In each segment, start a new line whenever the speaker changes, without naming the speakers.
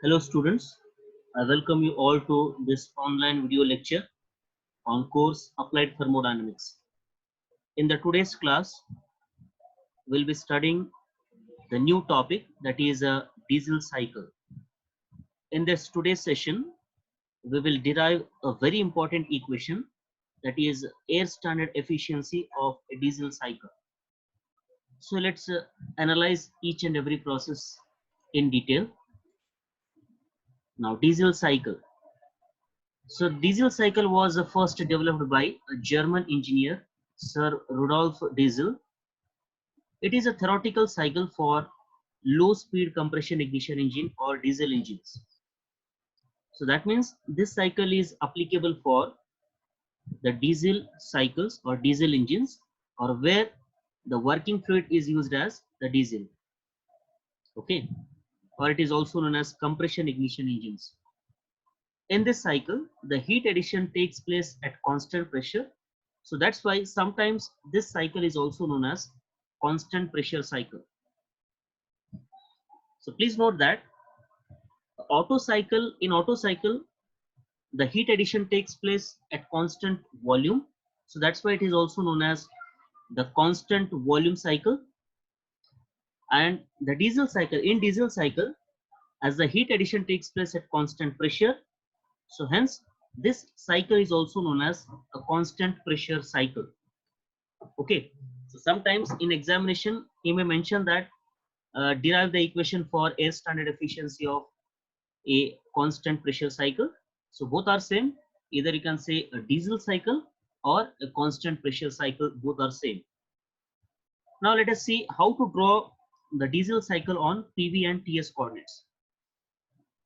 Hello students, I welcome you all to this online video lecture on course Applied Thermodynamics. In the today's class, we'll be studying the new topic that is a diesel cycle. In this today's session, we will derive a very important equation that is air standard efficiency of a diesel cycle. So let's analyze each and every process in detail. Now diesel cycle. So diesel cycle was first developed by a German engineer, Sir Rudolf Diesel. It is a theoretical cycle for low-speed compression ignition engine or diesel engines. So that means this cycle is applicable for the diesel cycles or diesel engines or where the working fluid is used as the diesel. Okay, or it is also known as compression ignition engines. In this cycle, the heat addition takes place at constant pressure. So that's why sometimes this cycle is also known as constant pressure cycle. So please note that in Otto cycle, the heat addition takes place at constant volume. So that's why it is also known as the constant volume cycle. And the diesel cycle, as the heat addition takes place at constant pressure, so hence this cycle is also known as a constant pressure cycle. Okay, so sometimes in examination he may mention that derive the equation for air standard efficiency of a constant pressure cycle. So both are same, either you can say a diesel cycle or a constant pressure cycle, both are same. Now let us see how to draw the diesel cycle on PV and TS coordinates.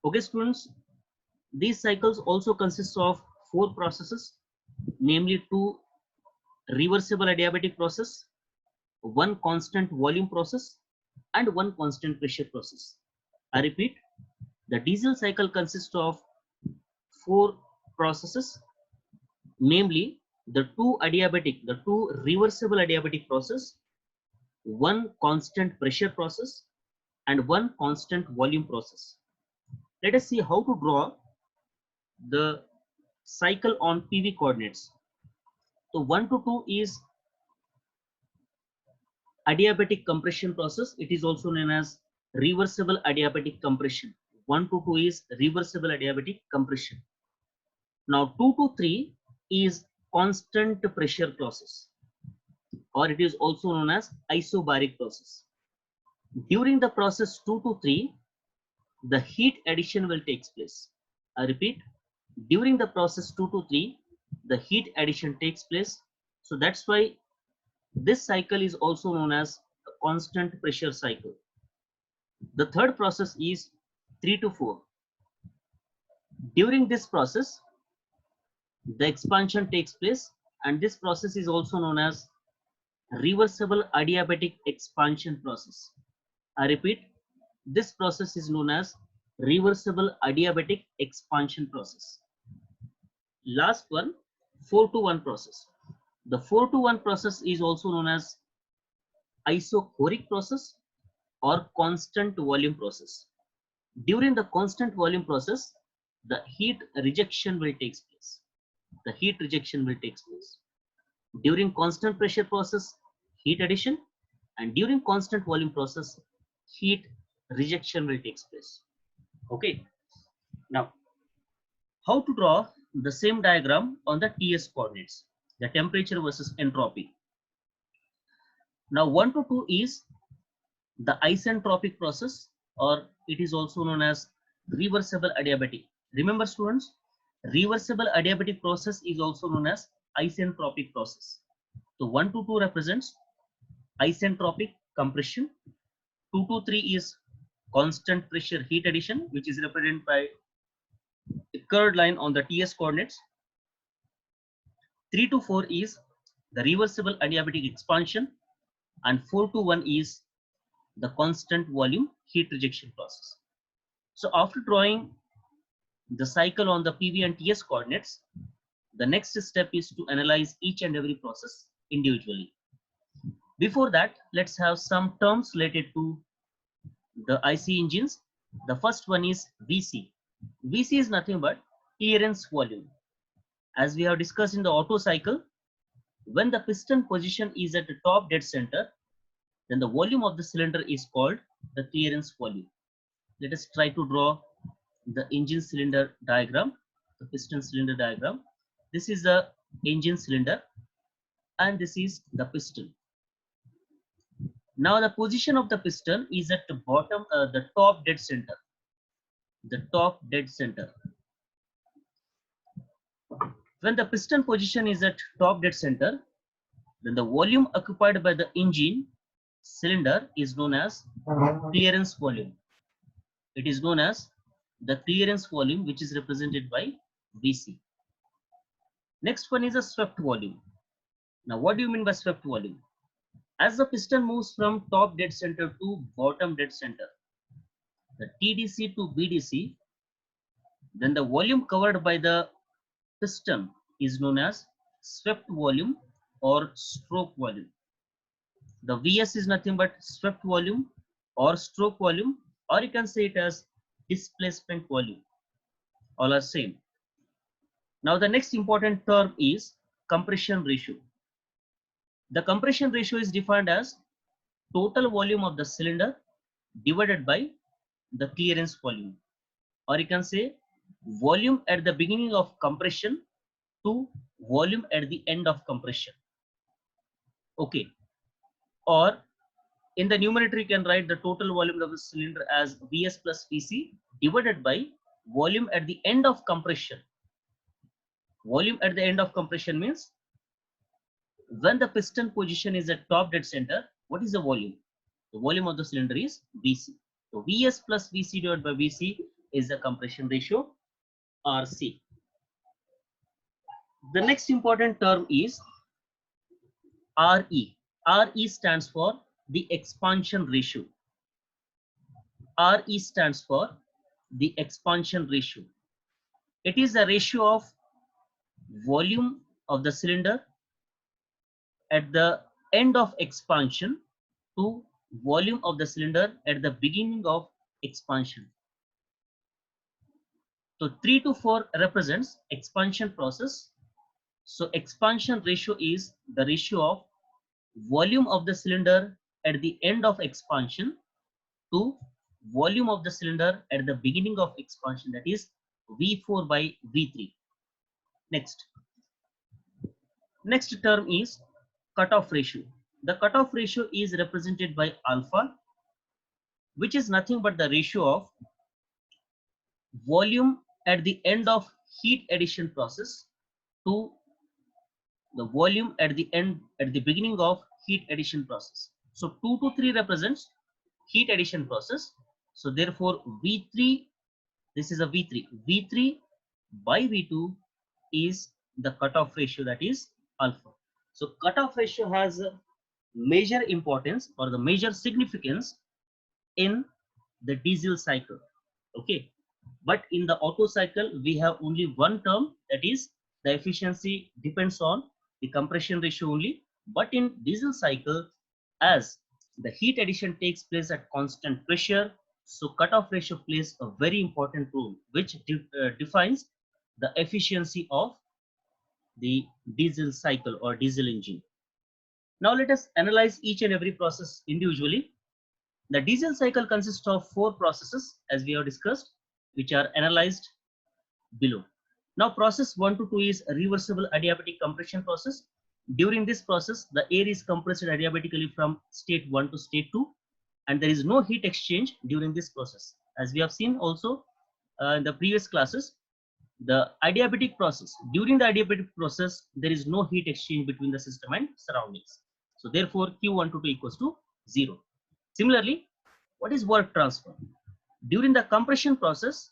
Okay students, these cycles also consist of 4 processes, namely 2 reversible adiabatic process, 1 constant volume process, and 1 constant pressure process. I repeat, the diesel cycle consists of 4 processes, namely the 2 reversible adiabatic process, 1 constant pressure process, and 1 constant volume process. Let us see how to draw the cycle on PV coordinates. So 1 to 2 is adiabatic compression process. It is also known as reversible adiabatic compression. 1 to 2 is reversible adiabatic compression. Now 2 to 3 is constant pressure process, or it is also known as isobaric process. During the process 2 to 3, the heat addition will take place. I repeat, during the process 2 to 3, the heat addition takes place. So that's why this cycle is also known as a constant pressure cycle. The third process is 3 to 4. During this process, the expansion takes place, and this process is also known as reversible adiabatic expansion process. I repeat, this process is known as reversible adiabatic expansion process. Last one, 4 to 1 process. The 4 to 1 process is also known as isochoric process or constant volume process. During the constant volume process, the heat rejection will take place. The heat rejection will take place. During constant pressure process, heat addition, and during constant volume process, heat rejection will take place. Okay. Now, how to draw the same diagram on the TS coordinates, the temperature versus entropy. Now 1 to 2 is the isentropic process, or it is also known as reversible adiabatic. Remember students, reversible adiabatic process is also known as isentropic process. So 1 to 2 represents isentropic compression, 2 to 3 is constant pressure heat addition, which is represented by a curved line on the TS coordinates. 3 to 4 is the reversible adiabatic expansion, and 4 to 1 is the constant volume heat rejection process. So after drawing the cycle on the PV and TS coordinates, the next step is to analyze each and every process individually. Before that, let's have some terms related to the IC engines. The first one is VC. VC is nothing but clearance volume. As we have discussed in the Otto cycle, when the piston position is at the top dead center, then the volume of the cylinder is called the clearance volume. Let us try to draw the engine cylinder diagram, the piston cylinder diagram. This is the engine cylinder and this is the piston. Now the position of the piston is at the bottom, the top dead center. The top dead center. When the piston position is at top dead center, then the volume occupied by the engine cylinder is known as clearance volume. It is known as the clearance volume, which is represented by VC. Next one is a swept volume. Now, what do you mean by swept volume? As the piston moves from top dead center to bottom dead center, the TDC to BDC, then the volume covered by the piston is known as swept volume or stroke volume. The VS is nothing but swept volume or stroke volume, or you can say it as displacement volume. All are same. Now the next important term is compression ratio. The compression ratio is defined as total volume of the cylinder divided by the clearance volume, or you can say volume at the beginning of compression to volume at the end of compression. Okay. Or in the numerator, you can write the total volume of the cylinder as Vs plus Vc divided by volume at the end of compression. Volume at the end of compression means when the piston position is at top dead center, what is the volume? The volume of the cylinder is Vc. So Vs plus Vc divided by Vc is the compression ratio, Rc. The next important term is Re. Re stands for the expansion ratio. Re stands for the expansion ratio. It is the ratio of volume of the cylinder at the end of expansion to volume of the cylinder at the beginning of expansion. So 3 to 4 represents expansion process. So expansion ratio is the ratio of volume of the cylinder at the end of expansion to volume of the cylinder at the beginning of expansion, that is V4 by V3. Next term is cutoff ratio. The cutoff ratio is represented by alpha, which is nothing but the ratio of volume at the end of heat addition process to the volume at the beginning of heat addition process. So 2 to 3 represents heat addition process. So therefore V3, this is a V3. V3 by V2 is the cutoff ratio, that is alpha. So cutoff ratio has a major importance or the major significance in the diesel cycle. Okay. But in the Otto cycle, we have only one term, that is the efficiency depends on the compression ratio only. But in diesel cycle, as the heat addition takes place at constant pressure, so cutoff ratio plays a very important role, which defines the efficiency of the diesel cycle or diesel engine. Now let us analyze each and every process individually. The diesel cycle consists of 4 processes, as we have discussed, which are analyzed below. Now process 1 to 2 is a reversible adiabatic compression process. During this process, the air is compressed adiabatically from state 1 to state 2, and there is no heat exchange during this process. As we have seen also in the previous classes, the adiabatic process, during the adiabatic process, there is no heat exchange between the system and surroundings. So therefore, Q1 to 2 equals to 0. Similarly, what is work transfer? During the compression process,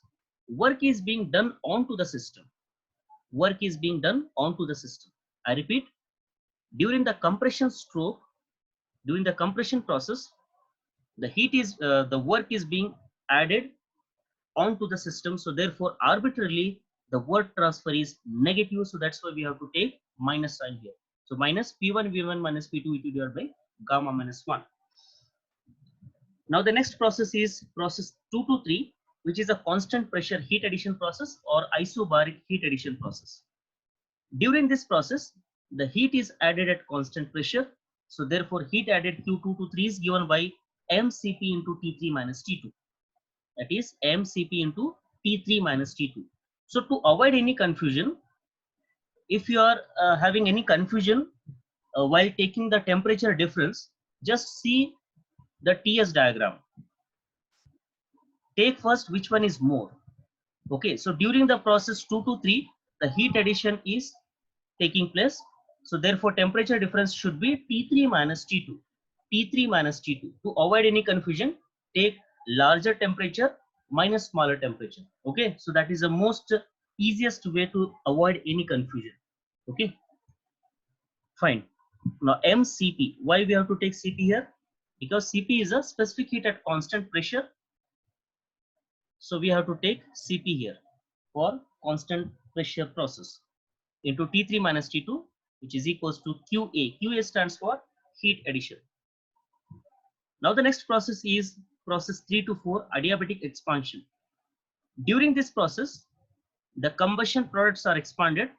work is being done onto the system. Work is being done onto the system. I repeat, during the compression stroke, during the compression process, the work is being added onto the system. So therefore, arbitrarily, the work transfer is negative. So that's why we have to take minus sign here. So minus P1 V1 minus P2 V2 divided by gamma minus 1. Now the next process is process 2 to 3, which is a constant pressure heat addition process or isobaric heat addition process. During this process, the heat is added at constant pressure. So therefore, heat added Q2 to 3 is given by mCp into T3 minus T2. That is mCp into T3 minus T2. So to avoid any confusion, if you are having any confusion while taking the temperature difference, just see the TS diagram. Take first which one is more. Okay, so during the process 2 to 3, the heat addition is taking place. So therefore, temperature difference should be T3 minus T2. T3 minus T2. To avoid any confusion, take larger temperature minus smaller temperature. Okay, so that is the most easiest way to avoid any confusion. Okay, fine. Now mCp. Why we have to take Cp here? Because Cp is a specific heat at constant pressure. So we have to take Cp here for constant pressure process into T3 minus T2, which is equals to QA. QA stands for heat addition. Now the next process is process 3 to 4, adiabatic expansion. During this process, the combustion products are expanded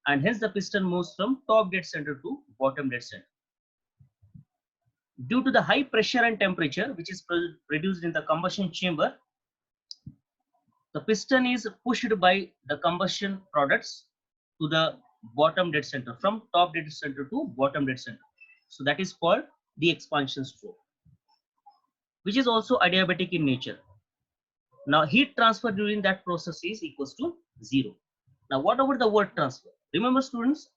and hence the piston moves from top dead center to bottom dead center. Due to the high pressure and temperature which is produced in the combustion chamber, the piston is pushed by the combustion products to the bottom dead center, from top dead center to bottom dead center. So that is called the expansion stroke, which is also adiabatic in nature. Now heat transfer during that process is equals to 0. Now what about the work transfer? Remember students,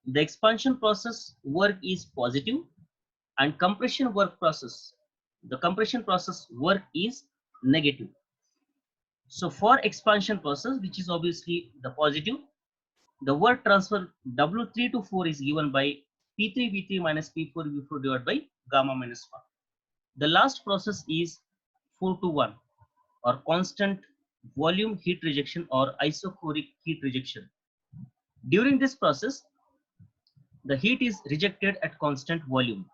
the expansion process work is positive and compression work process, the compression process work is negative. So for expansion process, which is obviously the positive, the work transfer W3 to 4 is given by P3V3 minus P4V4 divided by gamma minus 1. The last process is 4 to 1 or constant volume heat rejection or isochoric heat rejection. During this process, the heat is rejected at constant volume.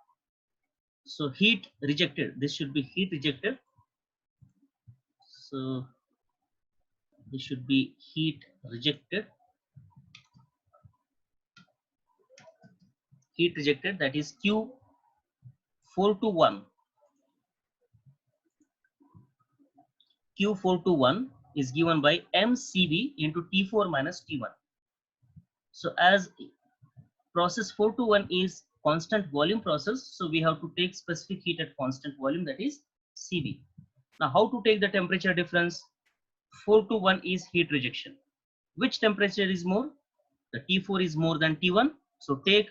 So heat rejected, this should be heat rejected. So this should be heat rejected. Heat rejected, that is Q4 to 1. Q4 to 1 is given by mCv into T4 minus T1. So as process 4 to 1 is constant volume process, so we have to take specific heat at constant volume, that is Cv. Now how to take the temperature difference? 4 to 1 is heat rejection. Which temperature is more? The T4 is more than T1. So take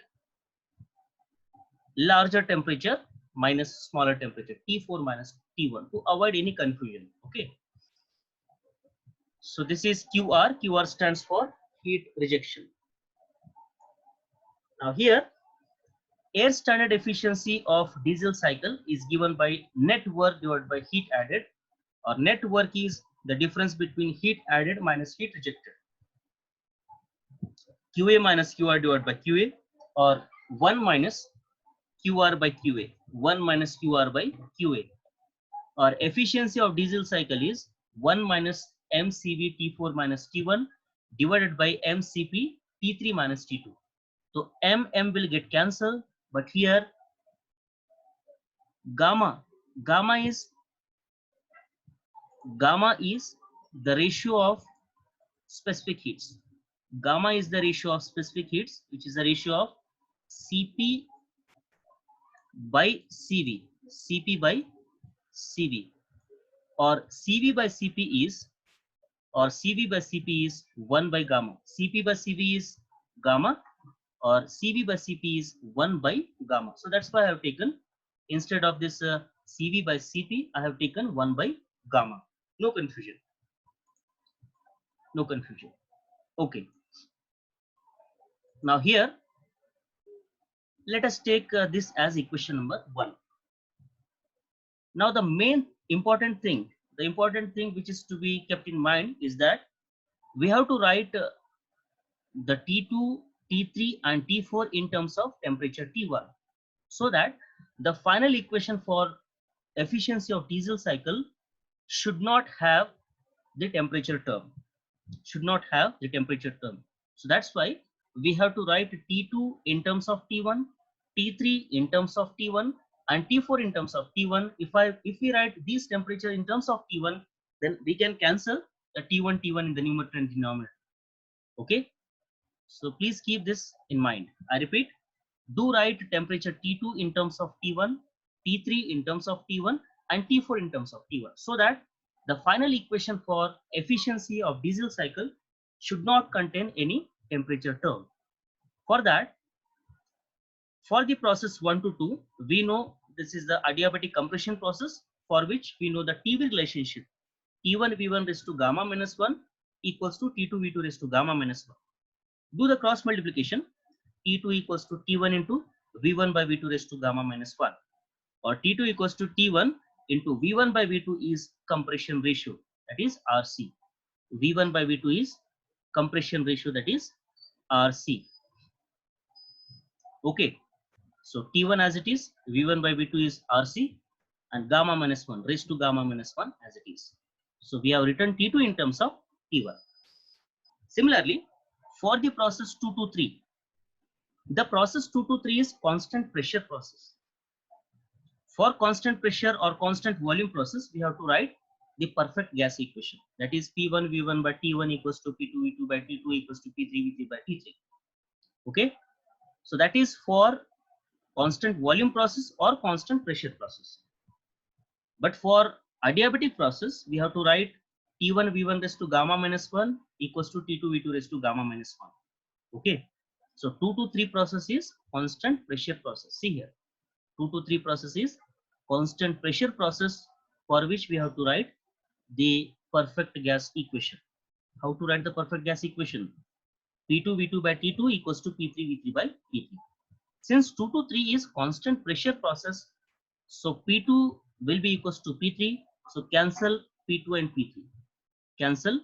larger temperature minus smaller temperature, T4 minus T1, to avoid any confusion. Okay. So this is QR. QR stands for heat rejection. Now here, air standard efficiency of diesel cycle is given by net work divided by heat added, or net work is the difference between heat added minus heat rejected. QA minus QR divided by QA, or 1 minus QR by QA, 1 minus QR by QA. Or efficiency of diesel cycle is 1 minus mCv T4 minus T1 divided by mCp T3 minus T2. So m will get cancelled, but here gamma is the ratio of specific heats. Gamma is the ratio of specific heats, which is the ratio of Cp by Cv, Cp by Cv, or Cv by Cp is, or Cv by Cp is 1 by gamma. Cp by Cv is gamma, or Cv by Cp is 1 by gamma. So that's why I have taken, instead of this Cv by Cp, I have taken 1 by gamma. No confusion. No confusion. Okay. Now here, let us take this as equation number 1. Now the main important thing, which is to be kept in mind is that we have to write the T2, T3 and T4 in terms of temperature T1, so that the final equation for efficiency of diesel cycle should not have the temperature term, should not have the temperature term. So that's why we have to write T2 in terms of T1, T3 in terms of T1, and T4 in terms of T1. If we write these temperature in terms of T1, then we can cancel the T1 in the numerator and denominator. Okay, so please keep this in mind. I repeat, do write temperature T2 in terms of T1, T3 in terms of T1, and T4 in terms of T1, so that the final equation for efficiency of diesel cycle should not contain any temperature term. For that, for the process 1 to 2, we know this is the adiabatic compression process, for which we know the TV relationship T1 V1 raised to gamma minus 1 equals to T2 V2 raised to gamma minus 1. Do the cross multiplication. T2 equals to T1 into V1 by V2 raised to gamma minus 1, or T2 equals to T1 into V1 by V2 is compression ratio, that is RC. V1 by V2 is compression ratio, that is RC. Okay, so T1 as it is, V1 by V2 is RC, and gamma minus 1 raised to gamma minus 1 as it is. So we have written T2 in terms of T1. Similarly, for the process 2 to 3, the process 2 to 3 is constant pressure process. For constant pressure or constant volume process, we have to write the perfect gas equation, that is P1 V1 by T1 equals to P2 V2 by T2 equals to P3 V3 by T3. Okay, so that is for constant volume process or constant pressure process. But for adiabatic process, we have to write T1 V1 raised to gamma minus 1 equals to T2 V2 raised to gamma minus 1. Okay, so 2 to 3 process is constant pressure process. See here, 2 to 3 process is constant pressure process, for which we have to write the perfect gas equation. How to write the perfect gas equation? P2 V2 by T2 equals to P3 V3 by T3. Since 2 to 3 is constant pressure process, so P2 will be equals to P3. So cancel P2 and P3. Cancel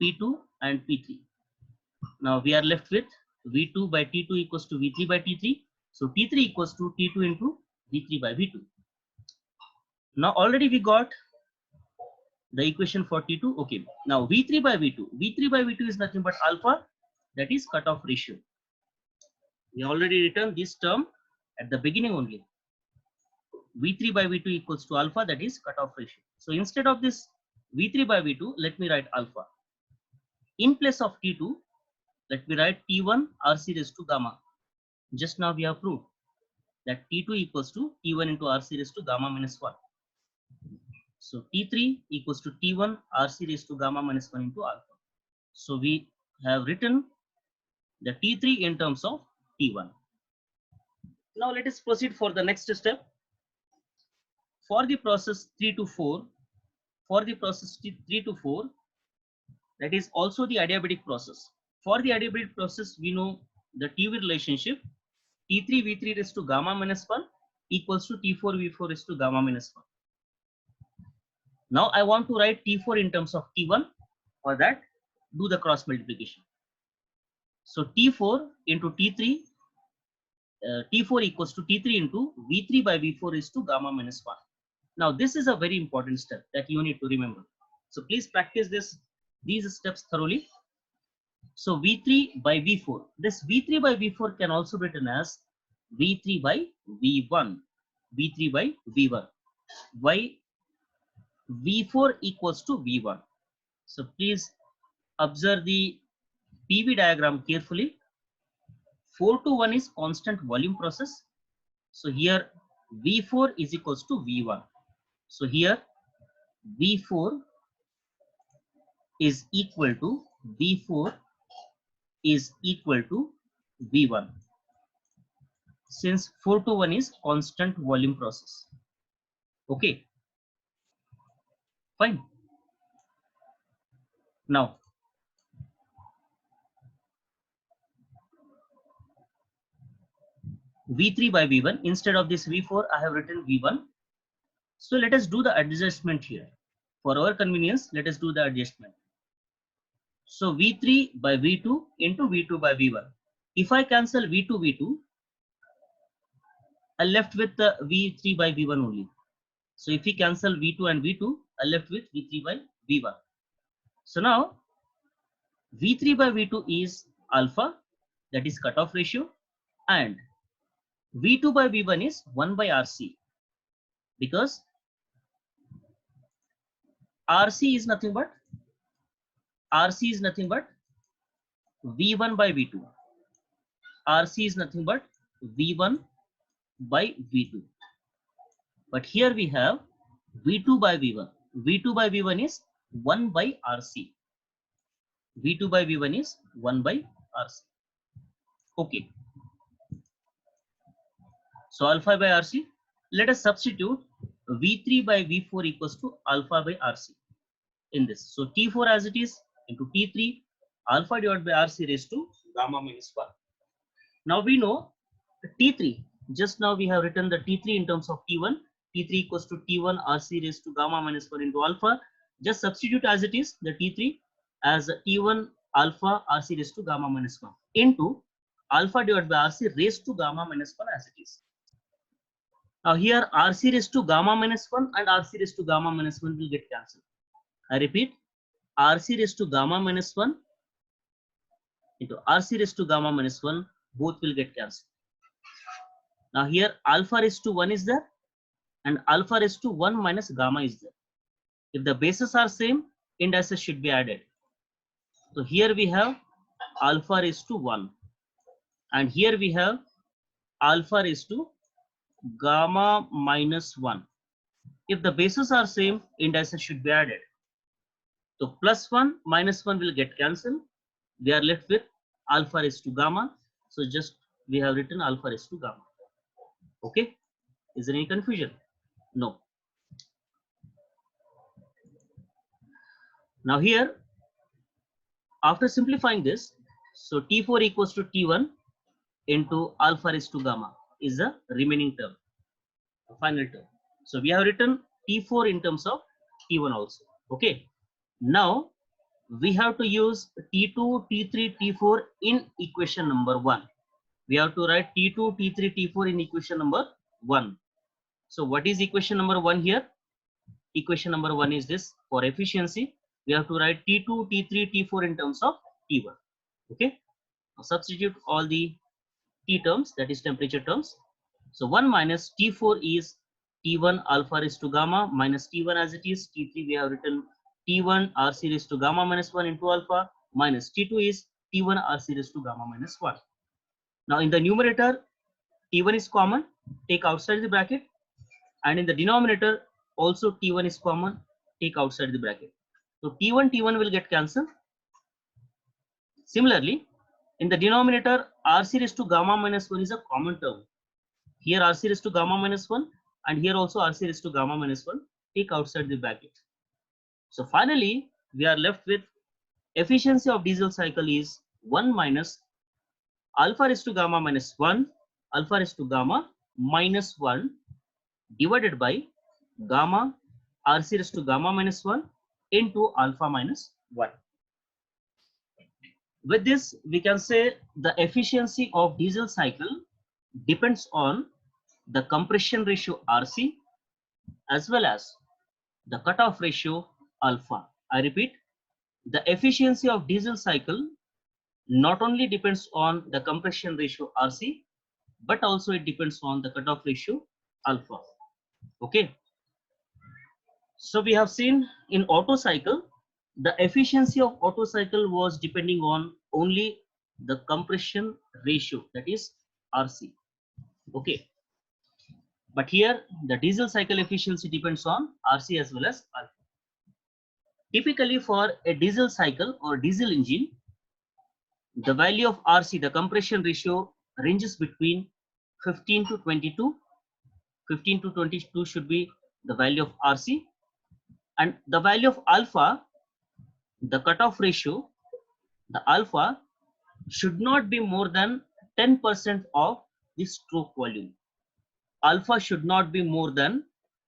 P2 and P3. Now we are left with V2 by T2 equals to V3 by T3. So T3 equals to T2 into V3 by V2. Now already we got the equation for T2. Okay, now V3 by V2. V3 by V2 is nothing but alpha, that is cutoff ratio. We already written this term at the beginning only. V3 by V2 equals to alpha, that is cutoff ratio. So instead of this V3 by V2, let me write alpha. In place of T2, let me write T1 RC raised to gamma. Just now we have proved that T2 equals to T1 into RC raised to gamma minus 1. So T3 equals to T1 RC raised to gamma minus 1 into alpha. So we have written the T3 in terms of T1. Now let us proceed for the next step. For the process 3 to 4, for the process 3 to 4, that is also the adiabatic process. For the adiabatic process, we know the TV relationship T3 V3 raised to gamma minus 1 equals to T4 V4 raised to gamma minus 1. Now I want to write T4 in terms of T1. For that, do the cross multiplication. So T4 into T3, T4 equals to T3 into V3 by V4 raised to gamma minus 1. Now this is a very important step that you need to remember. So please practice these steps thoroughly. So V3 by V4. This V3 by V4 can also be written as V3 by V1. V3 by V1. Why V4 equals to V1? So please observe the PV diagram carefully. 4 to 1 is constant volume process. So here V4 is equals to V1. So here V4 is equal to V4 is equal to V1, since 4 to 1 is constant volume process. Okay, fine. Now V3 by V1, instead of this V4 I have written V1. So let us do the adjustment here. For our convenience, let us do the adjustment. So V3 by V2 into V2 by V1. If I cancel V2 V2, I left with the V3 by V1 only. So if we cancel V2 and V2, I left with V3 by V1. So now V3 by V2 is alpha, that is cutoff ratio, and V2 by V1 is 1 by RC, because RC is nothing but V1 by V2. RC is nothing but V1 by V2. But here we have V2 by V1. V2 by V1 is 1 by RC. V2 by V1 is 1 by RC. Okay. So alpha by RC. Let us substitute V3 by V4 equals to alpha by RC in this. So T4 as it is into T3 alpha divided by RC raised to gamma minus 1. Now we know T3. Just now we have written the T3 in terms of T1. T3 equals to T1 RC raised to gamma minus 1 into alpha. Just substitute as it is the T3 as T1 alpha RC raised to gamma minus 1 into alpha divided by RC raised to gamma minus 1 as it is. Now here RC raised to gamma minus 1 and RC raised to gamma minus 1 will get cancelled. I repeat, RC raised to gamma minus 1 into RC raised to gamma minus 1, both will get cancelled. Now here alpha raised to 1 is there and alpha raised to 1 minus gamma is there. If the bases are same, indices should be added. So here we have alpha raised to 1 and here we have alpha raised to gamma minus 1. If the bases are same, indices should be added. So plus 1 minus 1 will get cancelled. We are left with alpha raised to gamma. So just we have written alpha raised to gamma. Okay. Is there any confusion? No. Now here, after simplifying this, so T4 equals to T1 into alpha raised to gamma is the remaining term, the final term. So we have written T4 in terms of T1 also. Okay. Now we have to use T2, T3, T4 in equation number 1. We have to write T2, T3, T4 in equation number 1. So what is equation number 1 here? Equation number 1 is this. For efficiency, we have to write T2, T3, T4 in terms of T1. Okay. Now substitute all the T terms, that is temperature terms. So 1 minus T4 is T1 alpha raised to gamma minus T1 as it is. T3 we have written T1 RC raised to gamma minus 1 into alpha minus T2 is T1 RC raised to gamma minus 1. Now in the numerator, T1 is common, take outside the bracket, and in the denominator also T1 is common, take outside the bracket. So T1 will get cancelled. Similarly, in the denominator, RC raised to gamma minus 1 is a common term. Here RC raised to gamma minus 1 and here also RC raised to gamma minus 1, take outside the bracket. So finally, we are left with efficiency of diesel cycle is 1 minus alpha raised to gamma minus 1, alpha raised to gamma minus 1 divided by gamma RC raised to gamma minus 1 into alpha minus 1. With this, we can say the efficiency of diesel cycle depends on the compression ratio RC as well as the cutoff ratio alpha. I repeat, the efficiency of diesel cycle not only depends on the compression ratio RC, but also it depends on the cutoff ratio alpha. Okay. So we have seen in Otto cycle, the efficiency of Otto cycle was depending on only the compression ratio, that is RC. Okay. But here the diesel cycle efficiency depends on RC as well as alpha. Typically for a diesel cycle or diesel engine, the value of RC, the compression ratio, ranges between 15 to 22. 15 to 22 should be the value of RC, and the value of alpha, the cutoff ratio, the alpha should not be more than 10% of the stroke volume. Alpha should not be more than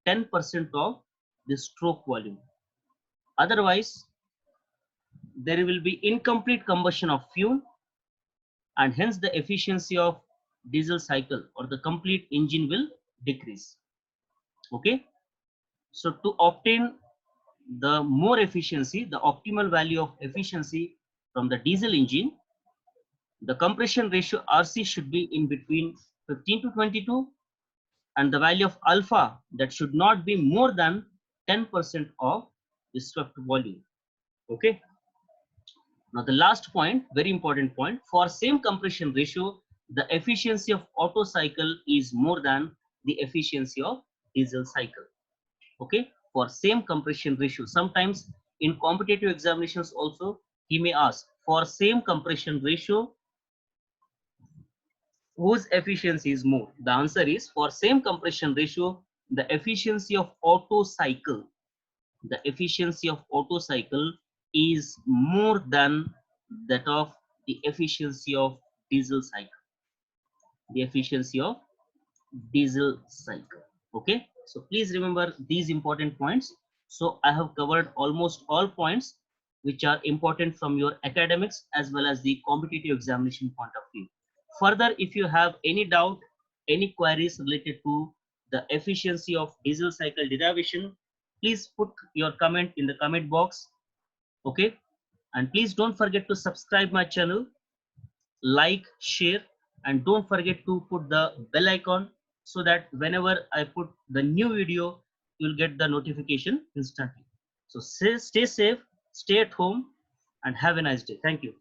10% of the stroke volume. Otherwise, there will be incomplete combustion of fuel, and hence the efficiency of diesel cycle or the complete engine will decrease. Okay. So to obtain the more efficiency, the optimal value of efficiency from the diesel engine, the compression ratio RC should be in between 15 to 22, and the value of alpha, that should not be more than 10% of the swept volume. Okay. Now the last point, very important point, for same compression ratio, the efficiency of Otto cycle is more than the efficiency of diesel cycle. Okay, for same compression ratio. Sometimes in competitive examinations also, he may ask for same compression ratio, whose efficiency is more? The answer is for same compression ratio, the efficiency of Otto cycle, the efficiency of Otto cycle is more than that of the efficiency of diesel cycle, the efficiency of diesel cycle. Okay, so please remember these important points. So I have covered almost all points which are important from your academics as well as the competitive examination point of view. Further, if you have any doubt, any queries related to the efficiency of diesel cycle derivation, please put your comment in the comment box. Okay, and please don't forget to subscribe my channel, like, share, and don't forget to put the bell icon so that whenever I put the new video, you'll get the notification instantly. So stay safe, stay at home, and have a nice day. Thank you.